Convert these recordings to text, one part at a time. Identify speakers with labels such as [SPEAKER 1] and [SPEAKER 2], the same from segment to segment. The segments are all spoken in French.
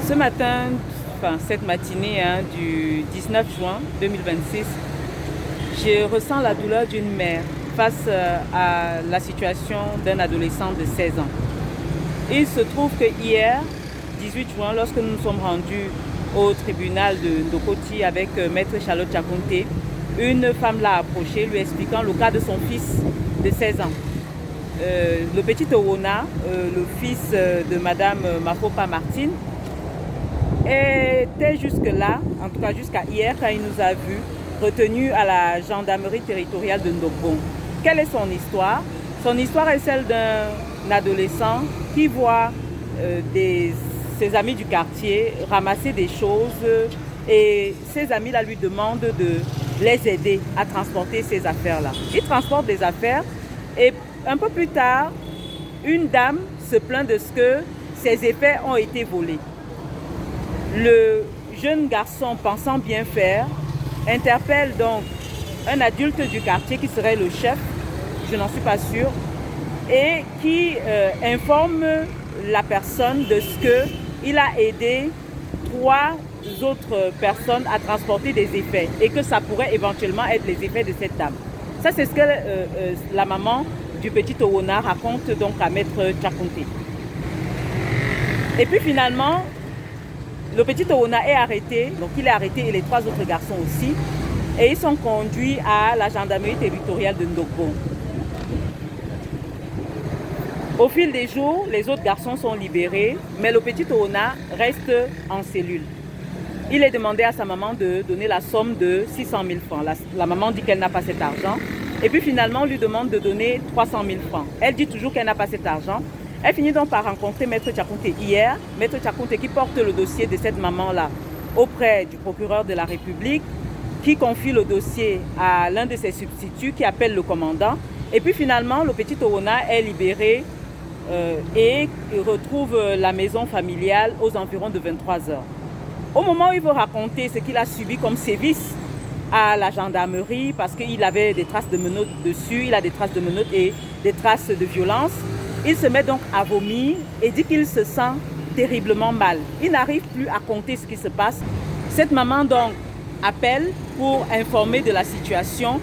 [SPEAKER 1] Ce matin, cette matinée du 19 juin 2026, je ressens la douleur d'une mère face à la situation d'un adolescent de 16 ans. Il se trouve que hier, 18 juin, lorsque nous nous sommes rendus au tribunal de Ndokoti avec Maître Charlotte Chakunte, une femme l'a approché lui expliquant le cas de son fils de 16 ans. Le petit Owona, le fils de Madame Mafopa Martine, était jusque-là, en tout cas jusqu'à hier, quand il nous a vus, retenu à la gendarmerie territoriale de Ndokbon. Quelle est son histoire? Son histoire est celle d'un adolescent qui voit ses amis du quartier ramasser des choses et ses amis là, lui demandent de les aider à transporter ces affaires-là. Il transporte des affaires et un peu plus tard, une dame se plaint de ce que ses effets ont été volés. Le jeune garçon, pensant bien faire, interpelle donc un adulte du quartier qui serait le chef, je n'en suis pas sûre, et qui informe la personne de ce qu'il a aidé 3 autres personnes à transporter des effets et que ça pourrait éventuellement être les effets de cette dame. Ça, c'est ce que la maman du petit Owona raconte donc à Maître Chakunte. Et puis finalement, le petit Owona est arrêté, donc il est arrêté et les 3 autres garçons aussi, et ils sont conduits à la gendarmerie territoriale de Ndokbon. Au fil des jours, les autres garçons sont libérés, mais le petit Owona reste en cellule. Il est demandé à sa maman de donner la somme de 600 000 francs. La maman dit qu'elle n'a pas cet argent. Et puis finalement, on lui demande de donner 300 000 francs. Elle dit toujours qu'elle n'a pas cet argent. Elle finit donc par rencontrer Maître Chakunte hier. Maître Chakunte qui porte le dossier de cette maman-là auprès du procureur de la République, qui confie le dossier à l'un de ses substituts, qui appelle le commandant. Et puis finalement, le petit Owona est libéré et retrouve la maison familiale aux environs de 23 heures. Au moment où il veut raconter ce qu'il a subi comme sévice à la gendarmerie, parce qu'il avait des traces de menottes dessus, il a des traces de menottes et des traces de violence, il se met donc à vomir et dit qu'il se sent terriblement mal. Il n'arrive plus à compter ce qui se passe. Cette maman donc appelle pour informer de la situation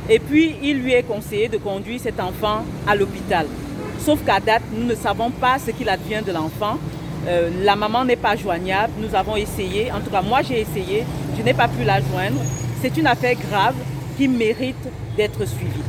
[SPEAKER 1] et puis il lui est conseillé de conduire cet enfant à l'hôpital. Sauf qu'à date, nous ne savons pas ce qu'il advient de l'enfant. La maman n'est pas joignable, nous avons essayé, en tout cas moi j'ai essayé, je n'ai pas pu la joindre. C'est une affaire grave qui mérite d'être suivie.